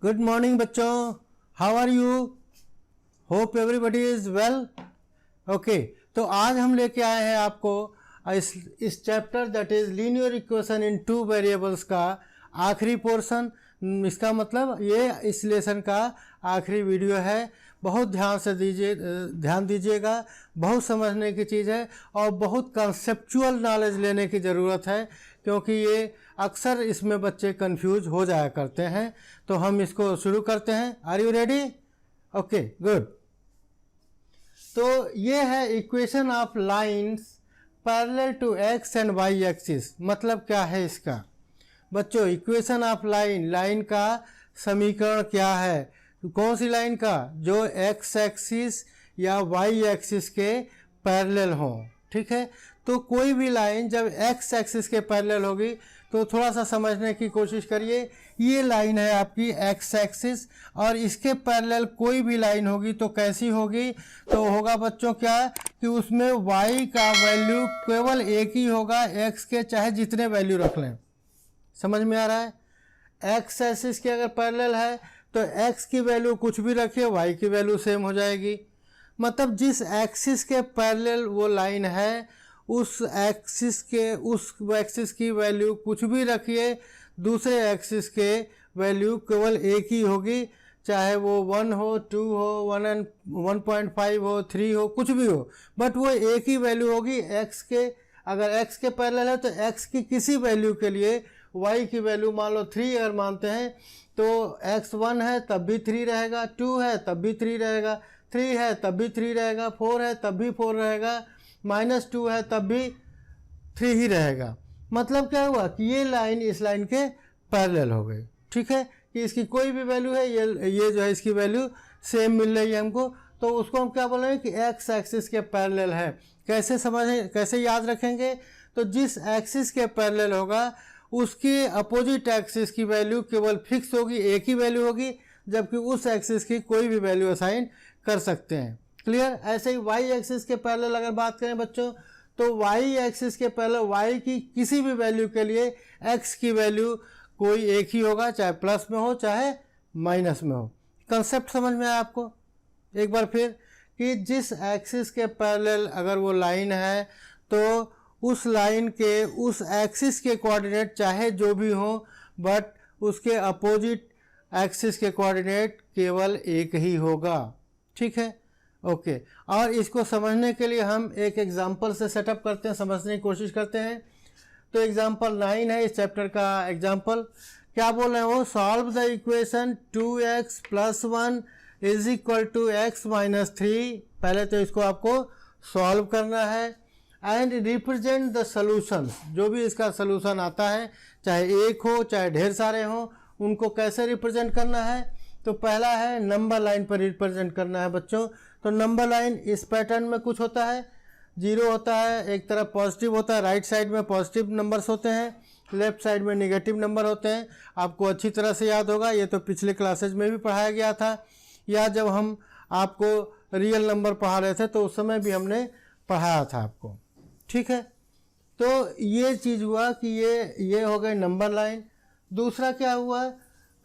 Good morning बच्चों, how are you? Hope everybody is well. Okay, तो आज हम लेके आए हैं आपको इस चैप्टर that is linear equation in two variables का आखिरी पोर्शन। इसका मतलब ये इस लेसन का आखिरी वीडियो है। बहुत ध्यान दीजिएगा, बहुत समझने की चीज़ है और बहुत कंसेप्चुअल नॉलेज लेने की ज़रूरत है, क्योंकि ये अक्सर इसमें बच्चे कंफ्यूज हो जाया करते हैं। तो हम इसको शुरू करते हैं। Are you ready? Okay, good. तो ये है equation of lines parallel to X and Y axis. मतलब क्या है इसका बच्चों? इक्वेशन ऑफ लाइन का समीकरण क्या है? कौन सी लाइन का? जो एक्स एक्सिस या वाई एक्सिस के पैरेलल हो। ठीक है, तो कोई भी लाइन जब एक्स एक्सिस के पैरेलल होगी तो थोड़ा सा समझने की कोशिश करिए। ये लाइन है आपकी एक्स एक्सिस और इसके पैरेलल कोई भी लाइन होगी तो कैसी होगी? तो होगा बच्चों क्या कि उसमें वाई का वैल्यू केवल एक ही होगा, एक्स के चाहे जितने वैल्यू रख लें। समझ में आ रहा है? एक्स एक्सिस के अगर पैरेलल है तो एक्स की वैल्यू कुछ भी रखिए, वाई की वैल्यू सेम हो जाएगी। मतलब जिस एक्सिस के पैरेलल वो लाइन है उस एक्सिस की वैल्यू कुछ भी रखिए, दूसरे एक्सिस के वैल्यू केवल एक ही होगी, चाहे वो 1 हो, 2 हो, 1.5 हो, 3 हो, कुछ भी हो, बट वो एक ही वैल्यू होगी एक्स के। अगर एक्स के पैरेलल है तो एक्स की किसी वैल्यू के लिए वाई की वैल्यू मान लो 3 अगर मानते हैं तो एक्स 1 है तब भी 3 रहेगा, 2 है तब भी 3 रहेगा, 3 है तब भी 3 रहेगा, 4 है तब भी 4 रहेगा, -2 है तब भी 3 ही रहेगा। मतलब क्या हुआ कि ये लाइन इस लाइन के पैरेलल हो गई। ठीक है, कि इसकी कोई भी वैल्यू है, ये जो है इसकी वैल्यू सेम मिल रही है हमको, तो उसको हम क्या बोलेंगे कि एक्स एक्सिस के पैरेलल है। कैसे समझें, कैसे याद रखेंगे? तो जिस एक्सिस के पैरेलल होगा उसके अपोजिट एक्सिस की वैल्यू केवल फिक्स होगी, एक ही वैल्यू होगी, जबकि उस एक्सिस की कोई भी वैल्यू असाइन कर सकते हैं। क्लियर? ऐसे ही वाई एक्सिस के पैरेलल अगर बात करें बच्चों तो वाई एक्सिस के पैरेलल वाई की किसी भी वैल्यू के लिए एक्स की वैल्यू कोई एक ही होगा, चाहे प्लस में हो चाहे माइनस में हो। कंसेप्ट समझ में आया आपको? एक बार फिर कि जिस एक्सिस के पैरेलल अगर वो लाइन है तो उस लाइन के उस एक्सिस के कोऑर्डिनेट चाहे जो भी हो, बट उसके अपोजिट एक्सिस के कोऑर्डिनेट केवल एक ही होगा। ठीक है, ओके। और इसको समझने के लिए हम एक एग्जांपल से सेटअप करते हैं, समझने की कोशिश करते हैं। तो एग्जांपल 9 है इस चैप्टर का एग्जांपल। क्या बोल रहे हैं वो? Solve the equation 2x + 1 = x - 3। पहले तो इसको आपको सॉल्व करना है एंड रिप्रेजेंट द सॉल्यूशन। जो भी इसका सॉल्यूशन आता है, चाहे एक हो चाहे ढेर सारे हो, उनको कैसे रिप्रेजेंट करना है? तो पहला है नंबर लाइन पर रिप्रेजेंट करना है बच्चों। तो नंबर लाइन इस पैटर्न में कुछ होता है, 0 होता है, एक तरफ पॉजिटिव होता है, राइट साइड में पॉजिटिव नंबर्स होते हैं, लेफ्ट साइड में नेगेटिव नंबर होते हैं। आपको अच्छी तरह से याद होगा, ये तो पिछले क्लासेज में भी पढ़ाया गया था, या जब हम आपको रियल नंबर पढ़ा रहे थे तो उस समय भी हमने पढ़ाया था आपको। ठीक है, तो ये चीज़ हुआ कि ये हो गए नंबर लाइन। दूसरा क्या हुआ?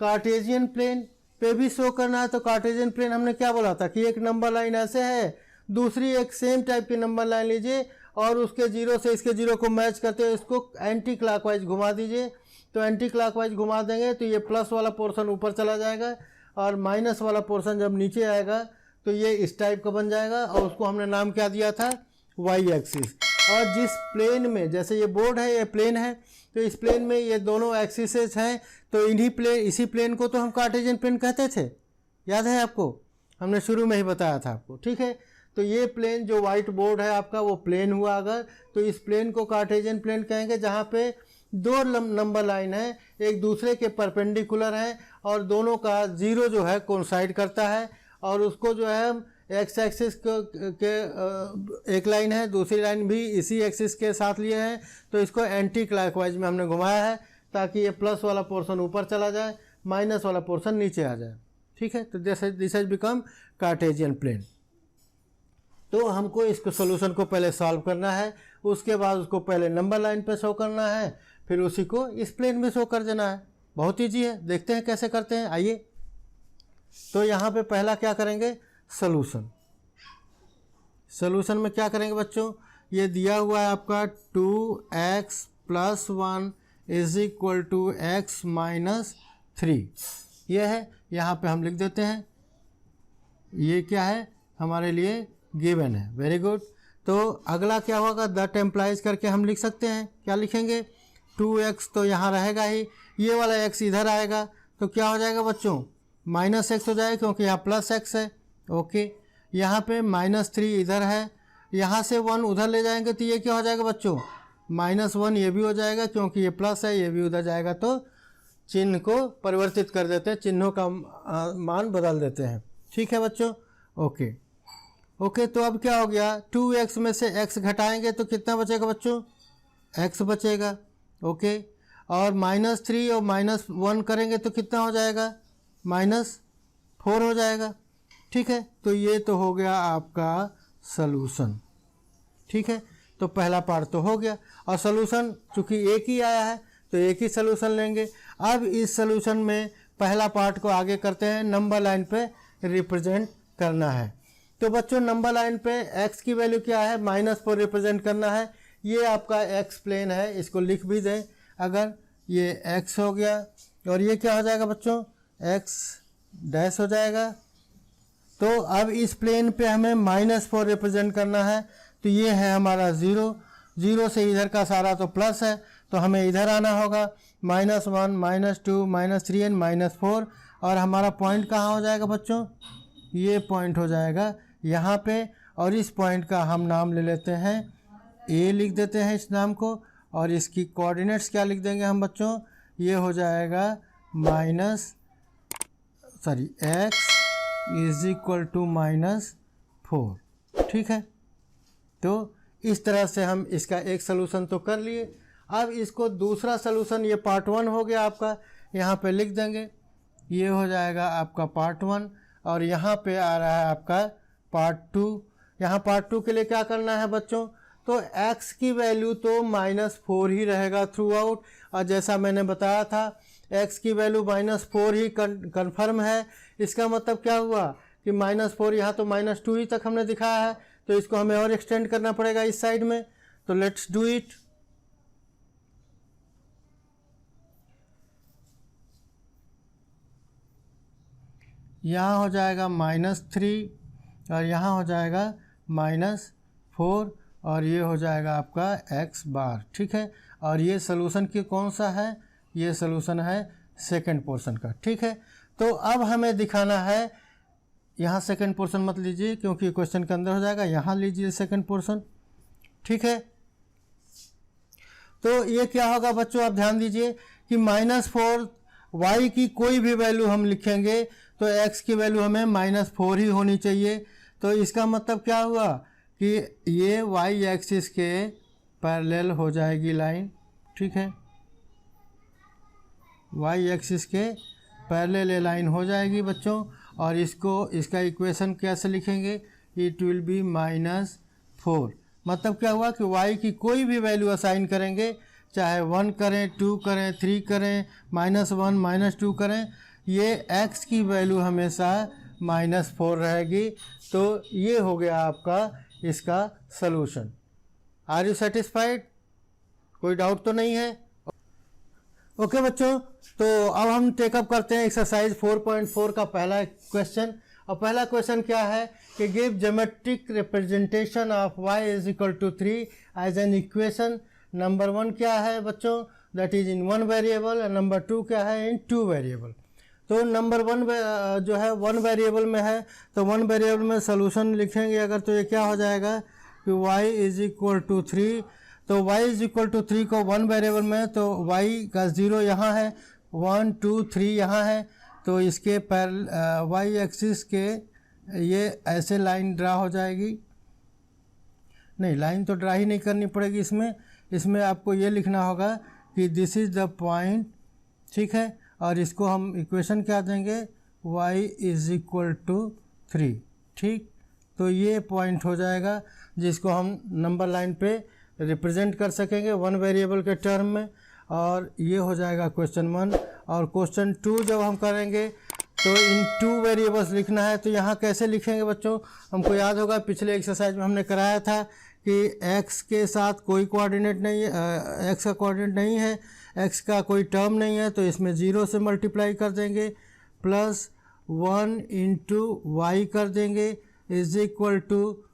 कार्टेशियन प्लेन पे भी शो करना है। तो कार्टेशियन प्लेन हमने क्या बोला था कि एक नंबर लाइन ऐसे है, दूसरी एक सेम टाइप की नंबर लाइन लीजिए और उसके 0 से इसके 0 को मैच करते हुए इसको एंटी क्लॉकवाइज घुमा दीजिए। तो एंटी क्लॉकवाइज घुमा देंगे तो ये प्लस वाला पोर्शन ऊपर चला जाएगा और माइनस वाला पोर्शन जब नीचे आएगा तो ये इस टाइप का बन जाएगा, और उसको हमने नाम क्या दिया था? Y axis. और जिस प्लेन में, जैसे ये बोर्ड है, ये प्लेन है, तो इस प्लेन में ये दोनों एक्सिसेस हैं, तो इसी प्लेन को तो हम कार्टेशियन प्लेन कहते थे। याद है आपको? हमने शुरू में ही बताया था आपको। ठीक है, तो ये प्लेन जो वाइट बोर्ड है आपका वो प्लेन हुआ अगर, तो इस प्लेन को कार्टेशियन प्लेन कहेंगे, जहाँ पे दो नंबर लाइन है, एक दूसरे के परपेंडिकुलर है और दोनों का 0 जो है कोइंसाइड करता है, और उसको जो है एक्स एक्सिस के एक लाइन है, दूसरी लाइन भी इसी एक्सिस के साथ लिए हैं, तो इसको एंटी क्लॉकवाइज में हमने घुमाया है ताकि ये प्लस वाला पोर्शन ऊपर चला जाए, माइनस वाला पोर्शन नीचे आ जाए। ठीक है, तो this has become Cartesian plane. तो हमको इसको सोल्यूशन को पहले सॉल्व करना है, उसके बाद उसको पहले नंबर लाइन पे शो करना है, फिर उसी को इस प्लेन में शो कर देना है। बहुत ईजी है, देखते हैं कैसे करते हैं। आइए तो यहाँ पे पहला क्या करेंगे, सॉल्यूशन। सॉल्यूशन में क्या करेंगे बच्चों, ये दिया हुआ है आपका 2x + 1 = x - 3, ये है, यहाँ पे हम लिख देते हैं, ये क्या है हमारे लिए गिवन है। Very good. तो अगला क्या होगा, दैट एम्प्लाइज करके हम लिख सकते हैं, क्या लिखेंगे, 2x तो यहाँ रहेगा ही, ये वाला x इधर आएगा तो क्या हो जाएगा बच्चों, -x हो जाएगा क्योंकि यहाँ +x है। ओके, यहाँ पे -3 इधर है, यहाँ से 1 उधर ले जाएंगे तो ये क्या हो जाएगा बच्चों, -1 ये भी हो जाएगा क्योंकि ये प्लस है, ये भी उधर जाएगा तो चिन्ह को परिवर्तित कर देते हैं, चिन्हों का मान बदल देते हैं। ठीक है बच्चों। ओके ओके, तो अब क्या हो गया, 2x में से x घटाएंगे तो कितना बचेगा बच्चों, x बचेगा। ओके, और -3 और -1 करेंगे तो कितना हो जाएगा, -4 हो जाएगा। ठीक है, तो ये तो हो गया आपका सॉल्यूशन। ठीक है, तो पहला पार्ट तो हो गया, और सॉल्यूशन चूँकि एक ही आया है तो एक ही सॉल्यूशन लेंगे। अब इस सॉल्यूशन में पहला पार्ट को आगे करते हैं, नंबर लाइन पे रिप्रेजेंट करना है। तो बच्चों नंबर लाइन पे x की वैल्यू क्या है, -4 रिप्रेजेंट करना है। ये आपका x प्लेन है, इसको लिख भी दें, अगर ये x हो गया और ये क्या हो जाएगा बच्चों, x' हो जाएगा। तो अब इस प्लेन पे हमें -4 रिप्रेजेंट करना है, तो ये है हमारा 0, 0 से इधर का सारा तो प्लस है, तो हमें इधर आना होगा, -1 -2 -3 एंड -4, और हमारा पॉइंट कहाँ हो जाएगा बच्चों, ये पॉइंट हो जाएगा यहाँ पे, और इस पॉइंट का हम नाम ले लेते हैं A, लिख देते हैं इस नाम को, और इसकी कोऑर्डिनेट्स क्या लिख देंगे हम बच्चों, ये हो जाएगा x = -4। ठीक है, तो इस तरह से हम इसका एक सलूशन तो कर लिए। अब इसको दूसरा सलूशन, ये पार्ट 1 हो गया आपका, यहाँ पे लिख देंगे, ये हो जाएगा आपका पार्ट 1, और यहाँ पे आ रहा है आपका पार्ट 2। यहाँ पार्ट 2 के लिए क्या करना है बच्चों, तो x की वैल्यू तो -4 ही रहेगा थ्रू आउट, और जैसा मैंने बताया था x की वैल्यू -4 ही कन्फर्म है। इसका मतलब क्या हुआ कि -4, यहाँ तो -2 ही तक हमने दिखाया है, तो इसको हमें और एक्सटेंड करना पड़ेगा इस साइड में, तो लेट्स डू इट। यहाँ हो जाएगा -3 और यहाँ हो जाएगा -4, और ये हो जाएगा आपका x बार। ठीक है, और ये सलूशन की कौन सा है, ये सलूशन है सेकंड पोर्शन का। ठीक है, तो अब हमें दिखाना है, यहाँ सेकंड पोर्शन मत लीजिए क्योंकि क्वेश्चन के अंदर हो जाएगा, यहाँ लीजिए सेकंड पोर्शन। ठीक है, तो ये क्या होगा बच्चों, आप ध्यान दीजिए कि -4 y की कोई भी वैल्यू हम लिखेंगे तो x की वैल्यू हमें -4 ही होनी चाहिए। तो इसका मतलब क्या हुआ कि ये y एक्सिस के पैरेलल हो जाएगी लाइन। ठीक है, y एक्सिस के पैरेलल लाइन हो जाएगी बच्चों, और इसका इक्वेशन कैसे लिखेंगे, इट विल बी -4। मतलब क्या हुआ कि y की कोई भी वैल्यू असाइन करेंगे, चाहे 1 करें, 2 करें, 3 करें, -1 -2 करें, ये x की वैल्यू हमेशा -4 रहेगी। तो ये हो गया आपका इसका सलूशन। आर यू सेटिस्फाइड, कोई डाउट तो नहीं है? ओके बच्चों, तो अब हम टेकअप करते हैं एक्सरसाइज 4.4 का पहला क्वेश्चन। और पहला क्वेश्चन क्या है कि give geometric representation of y = 3 as an equation. Number 1 क्या है बच्चों, दैट इज इन 1 वेरिएबल, और नंबर 2 क्या है, इन 2 वेरिएबल। तो नंबर 1 जो है 1 वेरिएबल में है, तो 1 वेरिएबल में सॉल्यूशन लिखेंगे अगर, तो ये क्या हो जाएगा कि y = 3। तो y = 3 को 1 वेरिएबल में, तो y का 0 यहाँ है, 1 2 3 यहाँ है, तो इसके y एक्सिस के ये ऐसे लाइन ड्रा हो जाएगी। नहीं, लाइन तो ड्रा ही नहीं करनी पड़ेगी इसमें आपको ये लिखना होगा कि दिस इज़ द पॉइंट। ठीक है, और इसको हम इक्वेशन क्या देंगे, y = 3। ठीक, तो ये पॉइंट हो जाएगा जिसको हम नंबर लाइन पे रिप्रेजेंट कर सकेंगे 1 वेरिएबल के टर्म में, और ये हो जाएगा क्वेश्चन 1। और क्वेश्चन 2 जब हम करेंगे तो इन 2 वेरिएबल्स लिखना है। तो यहाँ कैसे लिखेंगे बच्चों, हमको याद होगा पिछले एक्सरसाइज में हमने कराया था कि x के साथ कोई कोऑर्डिनेट नहीं है, x का कोऑर्डिनेट नहीं है, x का कोई टर्म नहीं है, तो इसमें 0 से मल्टीप्लाई कर देंगे, प्लस 1 इंटू वाई कर देंगे इज इक्वल टू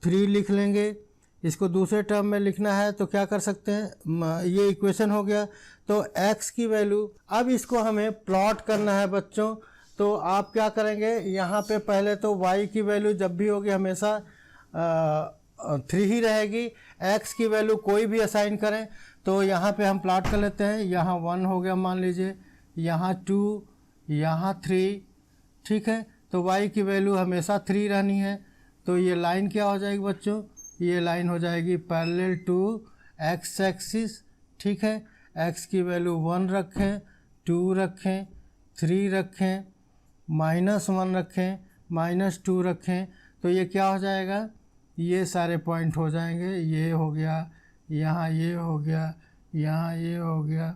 3 लिख लेंगे। इसको दूसरे टर्म में लिखना है तो क्या कर सकते हैं, ये इक्वेशन हो गया। तो x की वैल्यू, अब इसको हमें प्लॉट करना है बच्चों। तो आप क्या करेंगे, यहाँ पे पहले तो y की वैल्यू जब भी होगी हमेशा 3 ही रहेगी। x की वैल्यू कोई भी असाइन करें, तो यहाँ पे हम प्लॉट कर लेते हैं। यहाँ 1 हो गया मान लीजिए, यहाँ 2, यहाँ 3, ठीक है। तो y की वैल्यू हमेशा 3 रहनी है। तो ये लाइन क्या हो जाएगी बच्चों, ये लाइन हो जाएगी पैरेलल टू x एक्सिस, ठीक है। x की वैल्यू 1 रखें, 2 रखें, 3 रखें, -1 रखें, -2 रखें, तो ये क्या हो जाएगा, ये सारे पॉइंट हो जाएंगे। ये हो गया, यहाँ ये हो गया, यहाँ ये हो गया,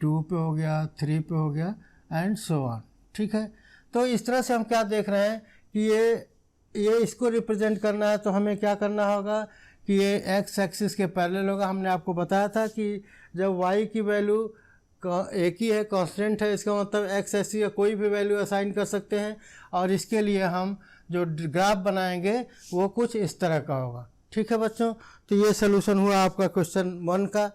2 पे हो गया, 3 पे हो गया एंड सो ऑन, ठीक है। तो इस तरह से हम क्या देख रहे हैं कि ये इसको रिप्रेजेंट करना है, तो हमें क्या करना होगा कि ये x एक्सिस के पैरेलल होगा। हमने आपको बताया था कि जब y की वैल्यू एक ही है, कांस्टेंट है, इसका मतलब x एक्सिस का कोई भी वैल्यू असाइन कर सकते हैं। और इसके लिए हम जो ग्राफ बनाएंगे वो कुछ इस तरह का होगा, ठीक है बच्चों। तो ये सोल्यूशन हुआ आपका क्वेश्चन 1 का।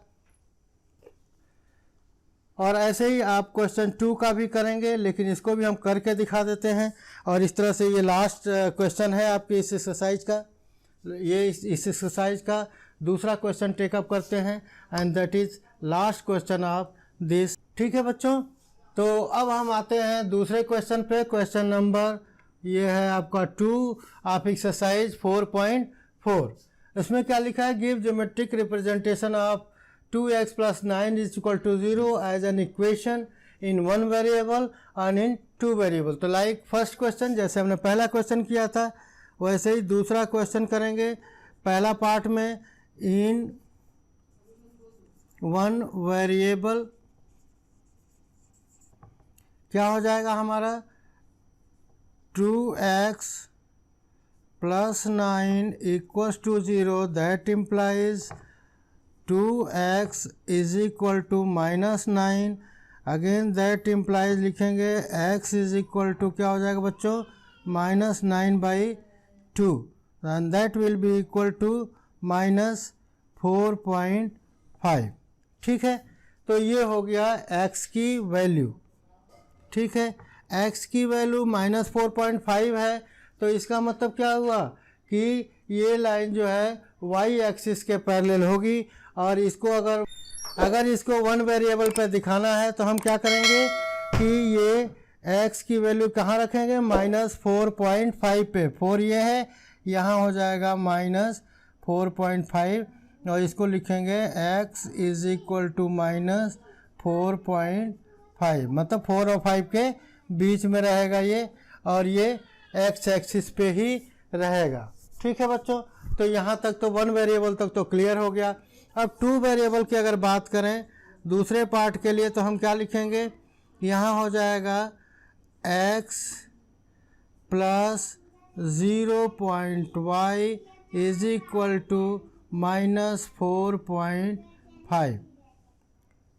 और ऐसे ही आप क्वेश्चन 2 का भी करेंगे, लेकिन इसको भी हम करके दिखा देते हैं। और इस तरह से ये लास्ट क्वेश्चन है आपके इस एक्सरसाइज का। ये इस एक्सरसाइज का दूसरा क्वेश्चन टेकअप करते हैं and that is last question of this, ठीक है बच्चों। तो अब हम आते हैं दूसरे क्वेश्चन पे। क्वेश्चन नंबर ये है आपका 2 ऑफ एक्सरसाइज 4.4। इसमें क्या लिखा है, give geometric representation of 2x + 9 = 0 as an equation in 1 variable and in 2 variable. तो लाइक फर्स्ट क्वेश्चन, जैसे हमने पहला क्वेश्चन किया था वैसे ही दूसरा क्वेश्चन करेंगे। पहला पार्ट में इन 1 वेरिएबल क्या हो जाएगा हमारा, 2x + 9 = 0, that implies 2x = -9, again that implies लिखेंगे x = क्या हो जाएगा बच्चों, -9/2 and that will be equal to -4.5, ठीक है। तो ये हो गया x की वैल्यू, ठीक है। x की वैल्यू -4.5 है, तो इसका मतलब क्या हुआ कि ये लाइन जो है y एक्सिस के पैरेलल होगी। और इसको अगर इसको 1 वेरिएबल पे दिखाना है तो हम क्या करेंगे कि ये x की वैल्यू कहाँ रखेंगे, -4.5 पे। 4 ये है, यहाँ हो जाएगा -4.5 और इसको लिखेंगे x = -4.5, मतलब 4 और 5 के बीच में रहेगा ये, और ये x एक्सिस पे ही रहेगा, ठीक है बच्चों। तो यहाँ तक तो 1 वेरिएबल तक तो क्लियर हो गया। अब 2 वेरिएबल की अगर बात करें दूसरे पार्ट के लिए, तो हम क्या लिखेंगे, यहाँ हो जाएगा x + 0.y = -4.5,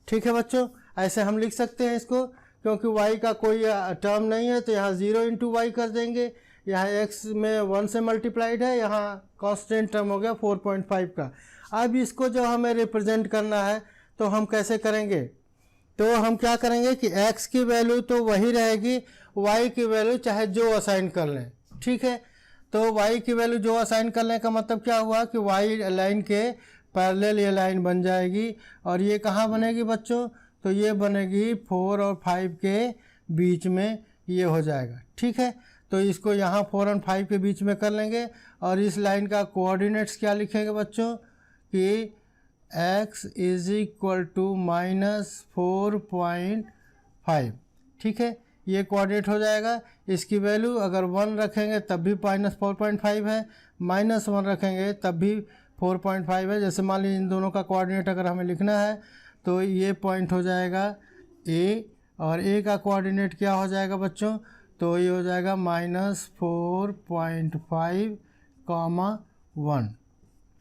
ठीक है बच्चों। ऐसे हम लिख सकते हैं इसको, क्योंकि y का कोई टर्म नहीं है तो यहाँ 0 × y कर देंगे। यहाँ x में 1 से मल्टीप्लाइड है, यहाँ कांस्टेंट टर्म हो गया 4.5 का। अब इसको जो हमें रिप्रेजेंट करना है तो हम कैसे करेंगे, तो हम क्या करेंगे कि x की वैल्यू तो वही रहेगी, y की वैल्यू चाहे जो असाइन कर लें, ठीक है। तो y की वैल्यू जो असाइन करने का मतलब क्या हुआ कि y लाइन के पैरेलल ये लाइन बन जाएगी। और ये कहाँ बनेगी बच्चों, तो ये बनेगी 4 और 5 के बीच में ये हो जाएगा, ठीक है। तो इसको यहाँ 4 और 5 के बीच में कर लेंगे। और इस लाइन का कोऑर्डिनेट्स क्या लिखेंगे बच्चों कि x = -4.5, ठीक है। ये कोऑर्डिनेट हो जाएगा। इसकी वैल्यू अगर 1 रखेंगे तब भी -4.5 है, -1 रखेंगे तब भी 4.5 है। जैसे मान लीजिए इन दोनों का कोऑर्डिनेट अगर हमें लिखना है तो ये पॉइंट हो जाएगा A और ए का कोऑर्डिनेट क्या हो जाएगा बच्चों, तो ये हो जाएगा -4.5, 1।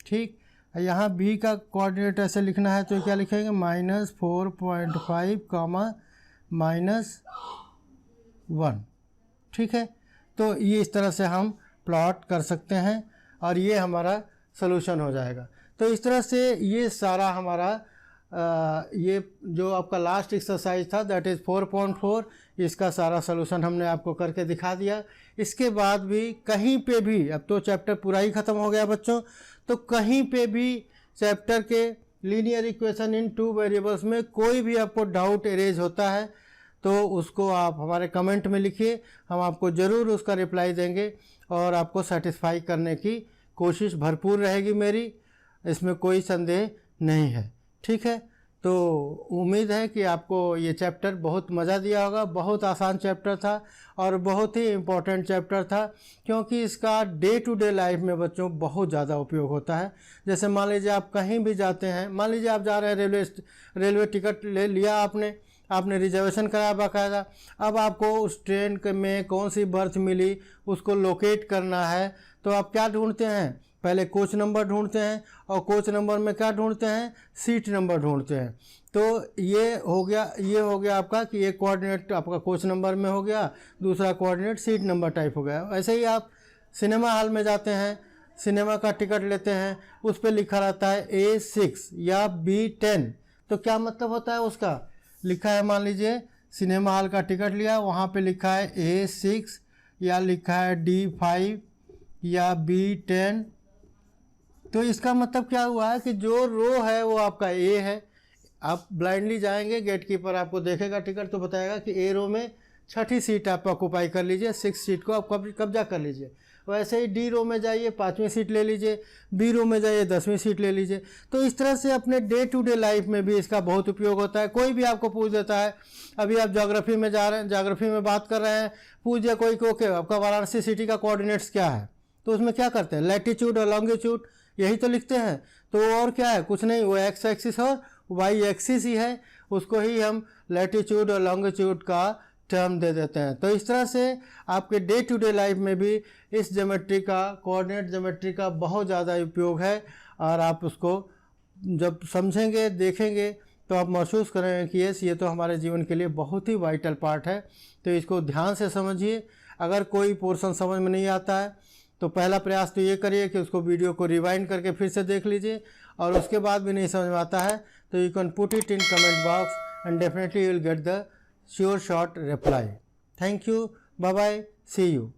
ठीक, यहाँ बी का कोऑर्डिनेट ऐसे लिखना है तो क्या लिखेंगे, -4.5, -1। ठीक है, तो ये इस तरह से हम प्लॉट कर सकते हैं और ये हमारा सॉल्यूशन हो जाएगा। तो इस तरह से ये सारा हमारा ये जो आपका लास्ट एक्सरसाइज था दैट इज़ 4.4, इसका सारा सॉल्यूशन हमने आपको करके दिखा दिया। इसके बाद भी कहीं पे भी, अब तो चैप्टर पूरा ही ख़त्म हो गया बच्चों, तो कहीं पे भी चैप्टर के लीनियर इक्वेशन इन 2 वेरिएबल्स में कोई भी आपको डाउट एरेज होता है तो उसको आप हमारे कमेंट में लिखिए, हम आपको ज़रूर उसका रिप्लाई देंगे और आपको सेटिस्फाई करने की कोशिश भरपूर रहेगी मेरी, इसमें कोई संदेह नहीं है। ठीक है, तो उम्मीद है कि आपको ये चैप्टर बहुत मज़ा दिया होगा। बहुत आसान चैप्टर था और बहुत ही इम्पोर्टेंट चैप्टर था, क्योंकि इसका डे टू डे लाइफ में बच्चों बहुत ज़्यादा उपयोग होता है। जैसे मान लीजिए आप कहीं भी जाते हैं, मान लीजिए आप जा रहे हैं, रेलवे टिकट ले लिया आपने रिजर्वेशन कराया बाकायदा, अब आपको उस ट्रेन में कौन सी बर्थ मिली उसको लोकेट करना है, तो आप क्या ढूंढते हैं, पहले कोच नंबर ढूंढते हैं और कोच नंबर में क्या ढूंढते हैं, सीट नंबर ढूंढते हैं। तो ये हो गया आपका कि एक कोऑर्डिनेट आपका कोच नंबर में हो गया, दूसरा कोऑर्डिनेट सीट नंबर टाइप हो गया। ऐसे ही आप सिनेमा हॉल में जाते हैं, सिनेमा का टिकट लेते हैं, उस पर लिखा रहता है A6 या B10, तो क्या मतलब होता है उसका, लिखा है मान लीजिए सिनेमा हॉल का टिकट लिया, वहाँ पे लिखा है A6 या लिखा है D5 या B10, तो इसका मतलब क्या हुआ है कि जो रो है वो आपका ए है। आप ब्लाइंडली जाएंगे, गेट कीपर आपको देखेगा टिकट तो बताएगा कि ए रो में 6ठी सीट आप ऑक्यूपाई कर लीजिए, 6 सीट को आप कब्जा कर लीजिए। वैसे ही डी रो में जाइए 5वीं सीट ले लीजिए, बी रो में जाइए 10वीं सीट ले लीजिए। तो इस तरह से अपने डे टू डे लाइफ में भी इसका बहुत उपयोग होता है। कोई भी आपको पूछ देता है, अभी आप ज्योग्राफी में जा रहे हैं, ज्योग्राफी में बात कर रहे हैं, पूछ दिया कोई को कि आपका वाराणसी सिटी का कोऑर्डिनेट्स क्या है, तो उसमें क्या करते हैं, लैटिट्यूड और लॉन्गिट्यूड यही तो लिखते हैं। तो और क्या है, कुछ नहीं, वो एक्स एक्सिस और वाई एक्सिस ही है, उसको ही हम लैटिट्यूड और लॉन्गिट्यूड का टर्म दे देते हैं। तो इस तरह से आपके डे टू डे लाइफ में भी इस ज्योमेट्री का, कोऑर्डिनेट ज्योमेट्री का बहुत ज़्यादा उपयोग है और आप उसको जब समझेंगे, देखेंगे तो आप महसूस करेंगे कि ये तो हमारे जीवन के लिए बहुत ही वाइटल पार्ट है। तो इसको ध्यान से समझिए। अगर कोई पोर्शन समझ में नहीं आता है तो पहला प्रयास तो ये करिए कि उसको वीडियो को रिवाइंड करके फिर से देख लीजिए, और उसके बाद भी नहीं समझ में आता है तो you can put it in comment box and definitely you will get the sure short reply. Thank you, bye bye, see you.